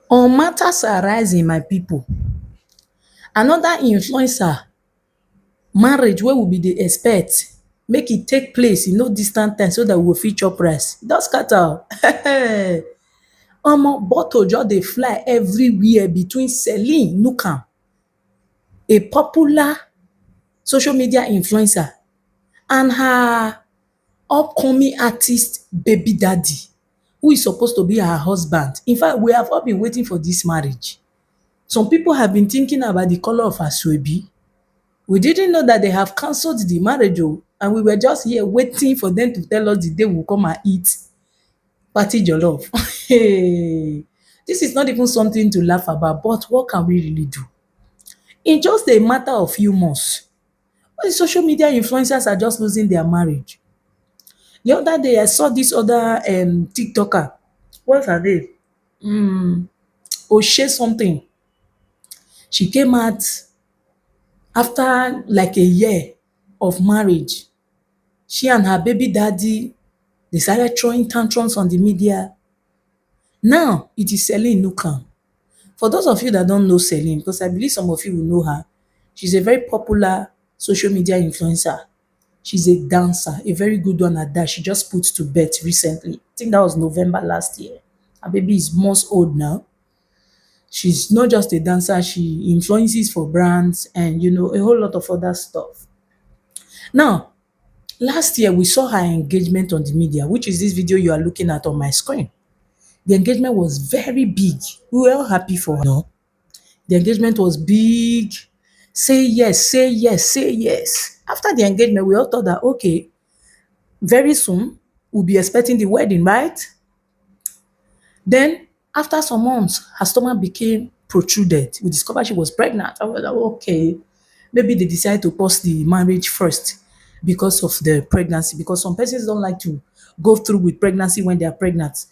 On matters arising, my people, another influencer marriage wey we bin dey expect make e take place in no distant time so that we go fit chop rice, e don scatter o. Omo, bottle just dey fly everywhere between Seline Nukam, a popular social media influencer, and her upcoming artist baby daddy, who is supposed to be her husband. In fact, we have all been waiting for this marriage. Some people have been thinking about the color of her asoebi. We didn't know that they have cancelled the marriage o, and we were just here waiting for them to tell us the day we will come and eat party jollof. Hey, this is not even something to laugh about, but what can we really do? In just a matter of few months, all the social media influencers are just losing their marriage. The other day, I saw this other TikToker. What's her name? Oshay something. She came out after like a year of marriage. She and her baby daddy decided throwing tantrums on the media. Now it is Seline Nukam. For those of you that don't know Seline, because I believe some of you will know her, she's a very popular social media influencer. She's a dancer, a very good one at that. She just put to bed recently. I think that was November last year. Her baby is months old now. She's not just a dancer, she influences for brands and a whole lot of other stuff. Now, last year we saw her engagement on the media, which is this video you are looking at on my screen. The engagement was very big. We were all happy for her. No? The engagement was big. Say yes, say yes, say yes. After the engagement, we all thought that, okay, very soon we'll be expecting the wedding, right? Then, after some months, her stomach became protruded. We discovered she was pregnant. I was like, okay, maybe they decided to pause the marriage first because of the pregnancy. Because some persons don't like to go through with pregnancy when they are pregnant.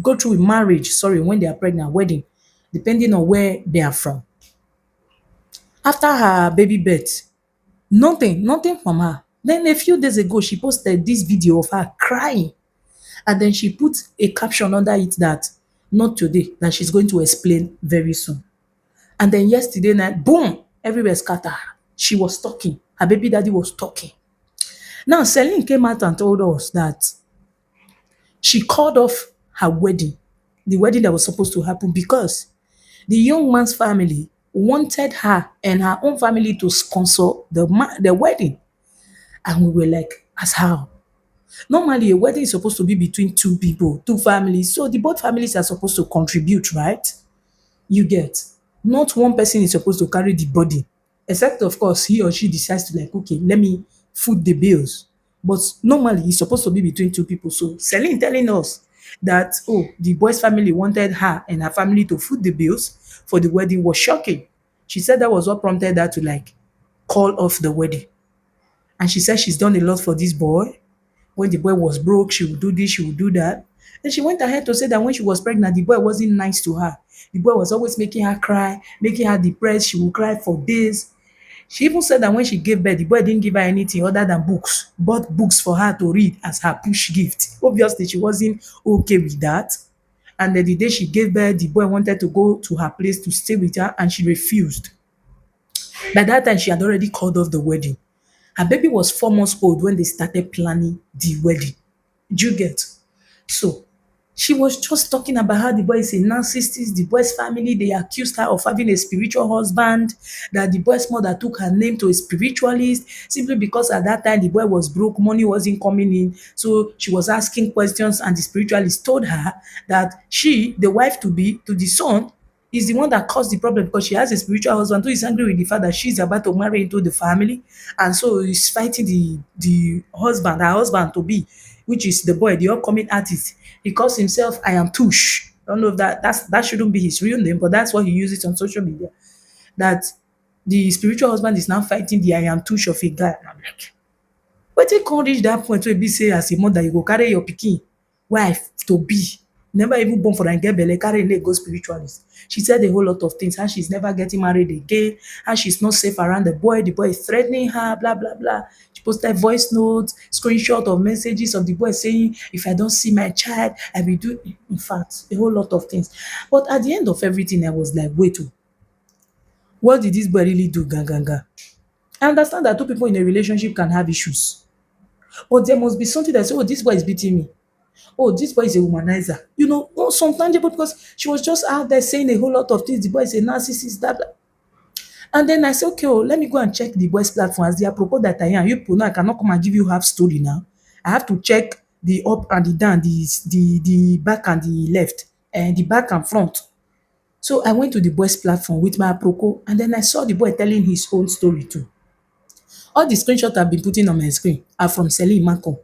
Go through with marriage, sorry, when they are pregnant, wedding, depending on where they are from. After her baby birth, nothing from her. Then a few days ago, she posted this video of her crying. And then she put a caption under it that, not today, that she's going to explain very soon. And then yesterday night, boom, everywhere scattered. She was talking. Her baby daddy was talking. Now, Seline came out and told us that she called off her wedding, the wedding that was supposed to happen, because the young man's family wanted her and her own family to sponsor the wedding. And we were like, as how? Normally, a wedding is supposed to be between two people, two families. So the both families are supposed to contribute, right? You get. Not one person is supposed to carry the body. Except, of course, he or she decides to like, okay, let me foot the bills. But normally, it's supposed to be between two people. So Celine telling us that, oh, the boy's family wanted her and her family to foot the bills for the wedding was shocking. She said that was what prompted her to like call off the wedding. And she said she's done a lot for this boy. When the boy was broke, she would do this, she would do that. Then she went ahead to say that when she was pregnant, the boy wasn't nice to her. The boy was always making her cry, making her depressed. She would cry for days. She even said that when she gave birth, the boy didn't give her anything other than books, bought books for her to read as her push gift. Obviously, she wasn't okay with that. And then the day she gave birth, the boy wanted to go to her place to stay with her, and she refused. By that time, she had already called off the wedding. Her baby was 4 months old when they started planning the wedding. Do you get? So she was just talking about how the boy is a narcissist, the boy's family, they accused her of having a spiritual husband, that the boy's mother took her name to a spiritualist simply because at that time the boy was broke, money wasn't coming in. So she was asking questions, and the spiritualist told her that she, the wife to be, to the son, is the one that caused the problem because she has a spiritual husband who is angry with the fact that she's about to marry into the family, and so he's fighting the husband, her husband to be, which is the boy, the upcoming artist. He calls himself I am Tush. I don't know if that shouldn't be his real name, but that's what he uses on social media. That the spiritual husband is now fighting the I am Tush of a guy. And I'm like, but they can't reach that point where be say as a mother you go carry your pikin wife to be never even born for and get belle, carry leg go spiritualist. She said a whole lot of things, how she's never getting married again, how she's not safe around the boy is threatening her, blah, blah, blah. She posted voice notes, screenshot of messages of the boy saying, if I don't see my child, I will do, in fact, a whole lot of things. But at the end of everything, I was like, wait, oh, what did this boy really do, ganga? I understand that two people in a relationship can have issues, but there must be something that say, oh, this boy is beating me. Oh, this boy is a womanizer. You know, oh, some tangible, because she was just out there saying a whole lot of things. The boy is a narcissist, that, blah. And then I said, okay, oh, let me go and check the boys' platform as the apropos that I am. You people know I cannot come and give you half story now. I have to check the up and the down, the back and the left, and the back and front. So I went to the boys' platform with my apropos, and then I saw the boy telling his own story too. All the screenshots I've been putting on my screen are from Seline Mako.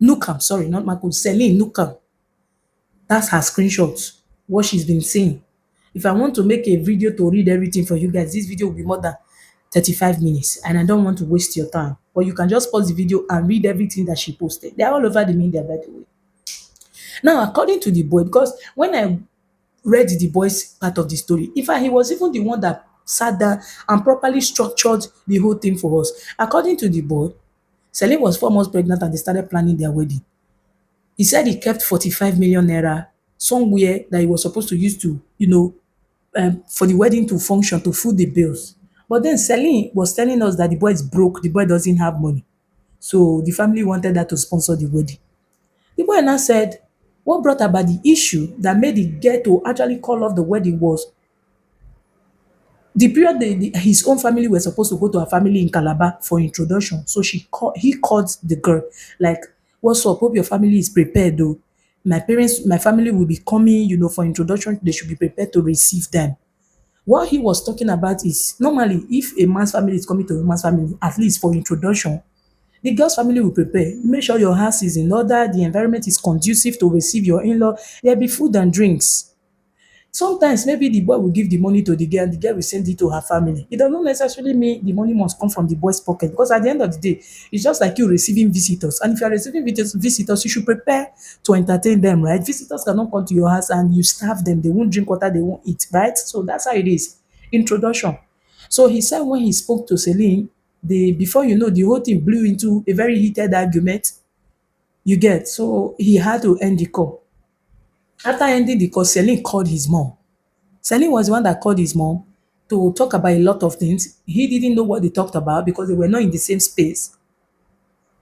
Nukam, sorry, not Mako, Seline Nukam. That's her screenshots, what she's been saying. If I want to make a video to read everything for you guys, this video will be more than 35 minutes, and I don't want to waste your time. But you can just pause the video and read everything that she posted. They're all over the media, by the way. Now, according to the boy, because when I read the boy's part of the story, in fact, he was even the one that sat down and properly structured the whole thing for us. According to the boy, Celine was 4 months pregnant and they started planning their wedding. He said he kept 45 million naira somewhere that he was supposed to use to, for the wedding to function, to foot the bills. But then Celine was telling us that the boy is broke, the boy doesn't have money. So the family wanted her to sponsor the wedding. The boy now said, what brought about the issue that made the girl to actually call off the wedding was the period his own family were supposed to go to her family in Calabar for introduction. So he called the girl, like, what's up? Hope your family is prepared though. My family will be coming, for introduction. They should be prepared to receive them. What he was talking about is normally if a man's family is coming to a woman's family, at least for introduction, the girl's family will prepare. Make sure your house is in order, the environment is conducive to receive your in-law. There'll be food and drinks. Sometimes maybe the boy will give the money to the girl and the girl will send it to her family. It does not necessarily mean the money must come from the boy's pocket, because at the end of the day, it's just like you receiving visitors. And if you are receiving visitors, you should prepare to entertain them, right? Visitors cannot come to your house and you starve them. They won't drink water, they won't eat, right? So that's how it is. Introduction. So he said when he spoke to Celine, before you know, the whole thing blew into a very heated argument. You get, so he had to end the call. After ending the call, Celine called his mom. Celine was the one that called his mom to talk about a lot of things. He didn't know what they talked about because they were not in the same space.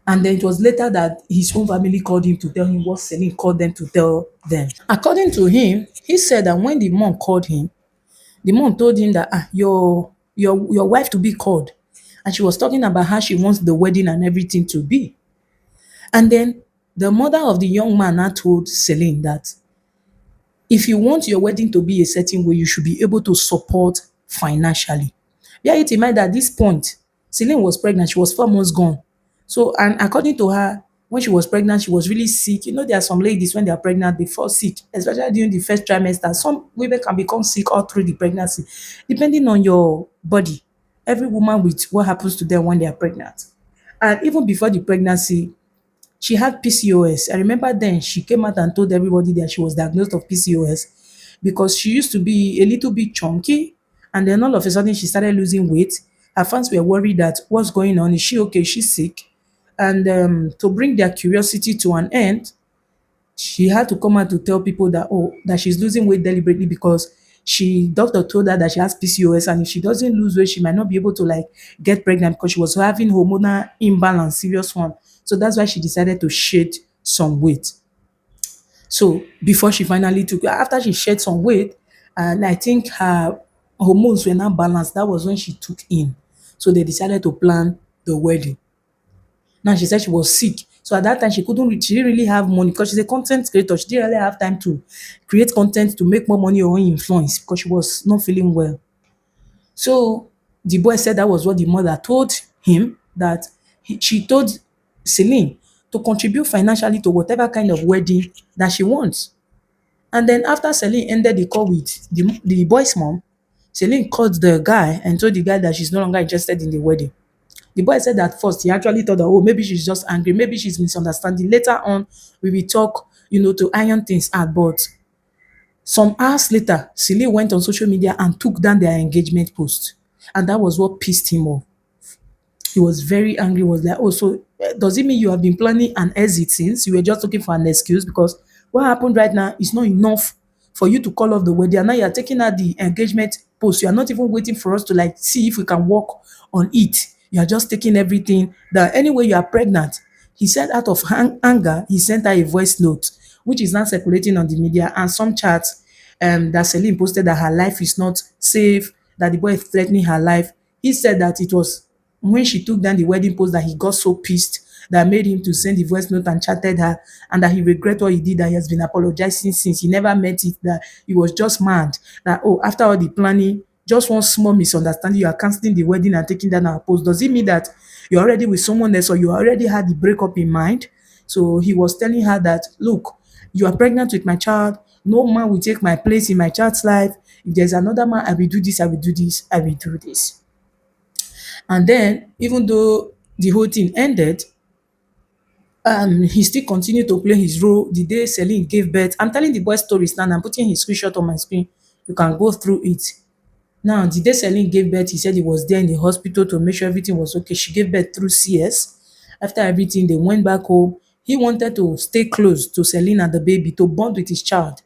And then it was later that his own family called him to tell him what Celine called them to tell them. According to him, he said that when the mom called him, the mom told him that your wife to be called. And she was talking about how she wants the wedding and everything to be. And then the mother of the young man now told Celine that if you want your wedding to be a certain way, you should be able to support financially. Bear it in mind that at this point, Celine was pregnant. She was 4 months gone. So, and according to her, when she was pregnant, she was really sick. There are some ladies, when they are pregnant, they fall sick, especially during the first trimester. Some women can become sick all through the pregnancy, depending on your body. Every woman with what happens to them when they are pregnant. And even before the pregnancy, she had PCOS. I remember then she came out and told everybody that she was diagnosed of PCOS because she used to be a little bit chunky, and then all of a sudden she started losing weight. Her fans were worried that what's going on? Is she okay? She's sick. And to bring their curiosity to an end, she had to come out to tell people that she's losing weight deliberately because doctor told her that she has PCOS, and if she doesn't lose weight, she might not be able to get pregnant because she was having hormonal imbalance, serious one. So that's why she decided to shed some weight. So before she finally after she shed some weight, and I think her hormones were not balanced, that was when she took in. So they decided to plan the wedding. Now she said she was sick. So at that time she didn't really have money because she's a content creator. She didn't really have time to create content to make more money or influence because she was not feeling well. So the boy said that was what the mother told him, that she told Celine to contribute financially to whatever kind of wedding that she wants. And then after Celine ended the call with the boy's mom, Celine called the guy and told the guy that she's no longer interested in the wedding. The boy said that first he actually thought that, maybe she's just angry, maybe she's misunderstanding. Later on, we will talk, to iron things out. But some hours later, Celine went on social media and took down their engagement post. And that was what pissed him off. He was very angry. Was like, oh, so does it mean you have been planning an exit since you were just looking for an excuse? Because what happened right now is not enough for you to call off the wedding. And now you are taking out the engagement post. You are not even waiting for us to like see if we can work on it. You are just taking everything that anyway you are pregnant. He said out of anger, he sent her a voice note, which is now circulating on the media, and some chats that Celine posted that her life is not safe, that the boy is threatening her life. He said that it was when she took down the wedding post that he got so pissed that made him to send the voice note and chatted her, and that he regret what he did, that he has been apologizing since. He never meant it, that he was just mad that, oh, after all the planning, just one small misunderstanding, you are canceling the wedding and taking down our post. Does it mean that you're already with someone else or you already had the breakup in mind? So he was telling her that, look, you are pregnant with my child. No man will take my place in my child's life. If there's another man, I will do this, I will do this, I will do this. And then, even though the whole thing ended, he still continued to play his role. The day Celine gave birth, I'm telling the boy stories now, and I'm putting his screenshot on my screen. You can go through it. Now, the day Celine gave birth, he said he was there in the hospital to make sure everything was okay. She gave birth through CS. After everything, they went back home. He wanted to stay close to Celine and the baby to bond with his child.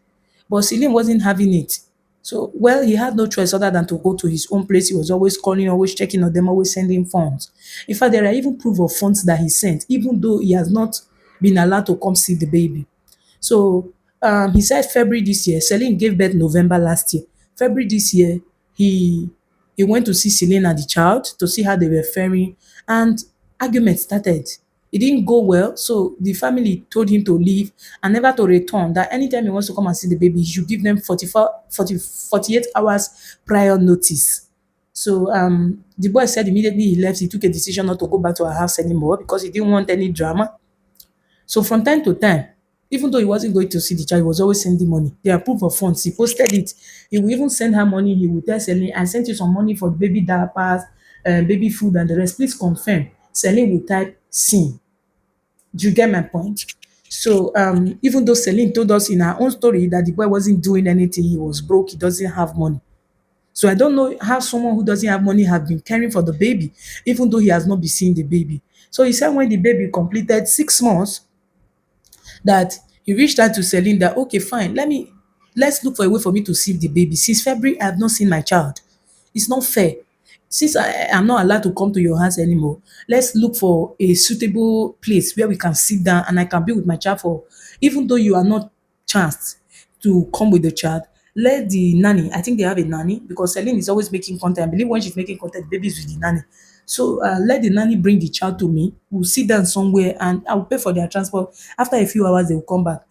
But Celine wasn't having it. So, well, he had no choice other than to go to his own place. He was always calling, always checking on them, always sending funds. In fact, there are even proof of funds that he sent, even though he has not been allowed to come see the baby. So he said February this year. Celine gave birth November last year. February this year, he he went to see Seline and the child to see how they were faring, and argument started. It didn't go well, so the family told him to leave and never to return. That anytime he wants to come and see the baby, he should give them 48 hours prior notice. So the boy said immediately he left, he took a decision not to go back to our house anymore because he didn't want any drama. So from time to time, even though he wasn't going to see the child, he was always sending money. They are proof of funds. He posted it. He will even send her money. He will tell Celine, I sent you some money for baby diapers, baby food, and the rest. Please confirm. Celine will type sin. Do you get my point? So even though Celine told us in her own story that the boy wasn't doing anything, he was broke, he doesn't have money. So I don't know how someone who doesn't have money have been caring for the baby, even though he has not been seeing the baby. So he said when the baby completed 6 months, that he reached out to Celine that, okay, fine, let's look for a way for me to see the baby. Since February, I have not seen my child. It's not fair. Since I am not allowed to come to your house anymore, let's look for a suitable place where we can sit down and I can be with my child for, even though you are not chanced to come with the child, let the nanny, I think they have a nanny because Celine is always making content. I believe when she's making content, the baby is with the nanny. So let the nanny bring the child to me. We'll sit down somewhere and I'll pay for their transport. After a few hours, they will come back.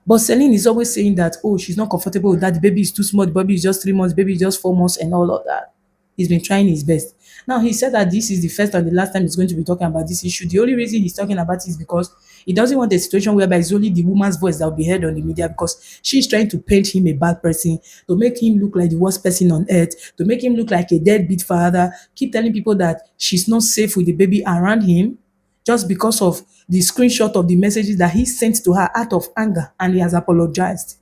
But Celine is always saying that, oh, she's not comfortable with that. The baby is too small. The baby is just 3 months. The baby is just 4 months and all of that. He's been trying his best. Now, he said that this is the first and the last time he's going to be talking about this issue. The only reason he's talking about it is because he doesn't want a situation whereby it's only the woman's voice that will be heard on the media because she's trying to paint him a bad person, to make him look like the worst person on earth, to make him look like a deadbeat father, keep telling people that she's not safe with the baby around him just because of the screenshot of the messages that he sent to her out of anger, and he has apologized.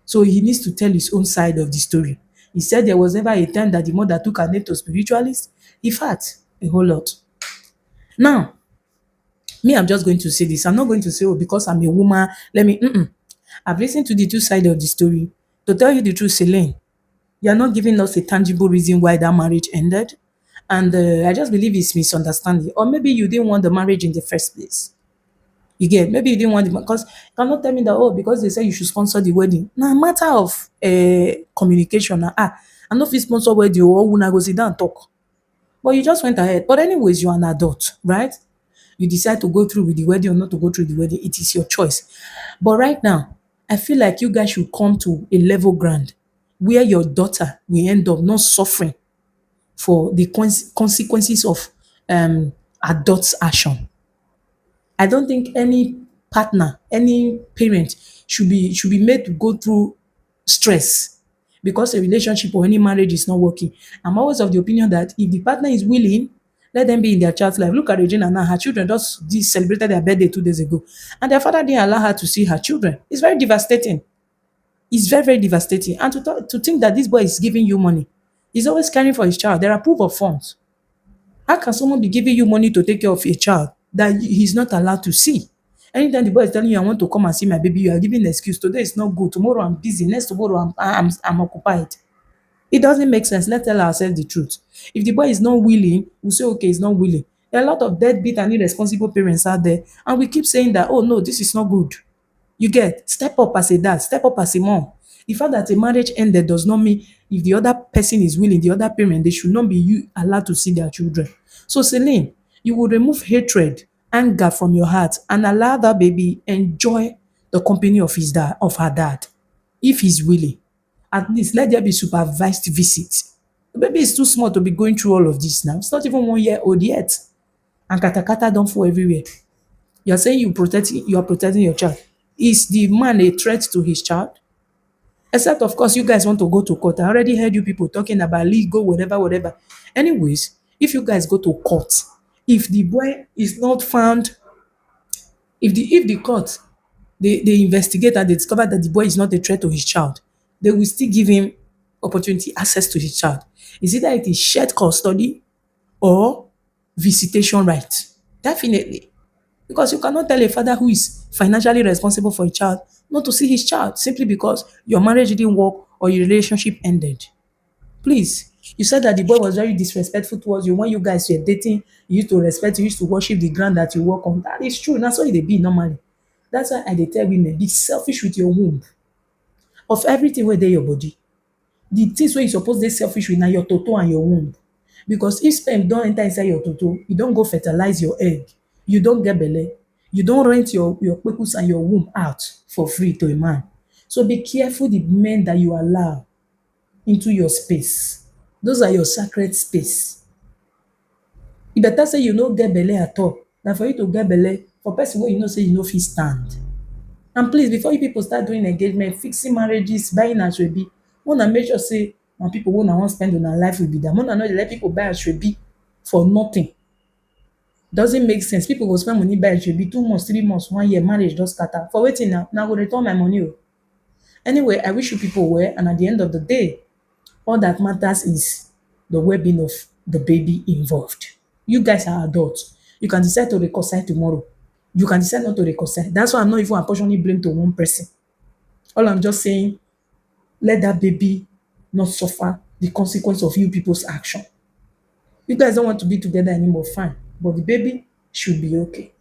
So he needs to tell his own side of the story. He said there was never a time that the mother took her name to spiritualists. In fact, a whole lot. Now, me, I'm just going to say this. I'm not going to say, oh, because I'm a woman, let me. I've listened to the two sides of the story. To tell you the truth, Celine, you are not giving us a tangible reason why that marriage ended. And I just believe it's misunderstanding. Or maybe you didn't want the marriage in the first place. You get, maybe you didn't want the, because you cannot tell me that, oh, because they say you should sponsor the wedding. Now, a matter of communication. I know if you sponsor wedding, or when I go sit down and talk. But you just went ahead. But anyways, you're an adult, right? You decide to go through with the wedding or not to go through the wedding. It is your choice. But right now, I feel like you guys should come to a level ground where your daughter will end up not suffering for the consequences of adults' action. I don't think any partner, any parent should be made to go through stress because a relationship or any marriage is not working. I'm always of the opinion that if the partner is willing, Let them be in their child's life. Look at Regina now. Her children just celebrated their birthday 2 days ago. And their father didn't allow her to see her children. It's very devastating. It's very, very devastating. And to think that this boy is giving you money, he's always caring for his child. There are proof of funds. How can someone be giving you money to take care of a child that he's not allowed to see? Anytime the boy is telling you, I want to come and see my baby, you are giving an excuse. Today is not good. Tomorrow I'm busy. Next tomorrow I'm occupied. It doesn't make sense. Let's tell ourselves the truth. If the boy is not willing, we say, okay, he's not willing. There are a lot of deadbeat and irresponsible parents out there, and we keep saying that, oh no, this is not good. You get, step up as a dad, step up as a mom. The fact that a marriage ended does not mean if the other person is willing, the other parent, they should not be you allowed to see their children. So, Celine, you will remove hatred, anger from your heart and allow that baby enjoy the company of his dad, of her dad, if he's willing. At least let there be supervised visits. The baby is too small to be going through all of this now. It's not even 1 year old yet. And katakata don't fall everywhere. You're saying you are protecting your child. Is the man a threat to his child? Except, of course, you guys want to go to court. I already heard you people talking about legal, whatever, whatever. Anyways, if you guys go to court, if the boy is not found, if the court they investigate and they discover that the boy is not a threat to his child, they will still give him opportunity access to his child. Is either it is shared custody or visitation right. Definitely. Because you cannot tell a father who is financially responsible for a child not to see his child simply because your marriage didn't work or your relationship ended. Please, you said that the boy was very disrespectful towards you when you guys were dating. You used to respect, you used to worship the ground that you work on. That is true. That's why they be normally. That's why I dey tell women, be selfish with your womb. Of everything where they your body. The things where you suppose dey selfish with na your toto and your womb. Because if sperm don enter inside your toto, you don go fertilize your egg, you don get belle, you don rent your kpekus and your womb out for free to a man. So be careful the men that you allow into your space. Those are your sacred space. E better say you no get belle at all than for you to get belle for person wey you know say you no fit stand. And please, before you people start doing engagement, fixing marriages, buying asoebi, una make sure say na people wey una wan spend una life with be that. Una no dey let people buy asoebi for nothing. Doesn't make sense. People go spend money buy asoebi 2 months, 3 months, 1 year, marriage don scatter. For wetin now? Una go return my money o. Anyway, I wish you people well, and at the end of the day, all that matters is the well-being of the baby involved. You guys are adults. You can decide to reconcile tomorrow. You can decide not to reconcile. That's why I'm not even apportioning blame to one person. All I'm just saying, let that baby not suffer the consequence of you people's action. You guys don't want to be together anymore, fine. But the baby should be okay.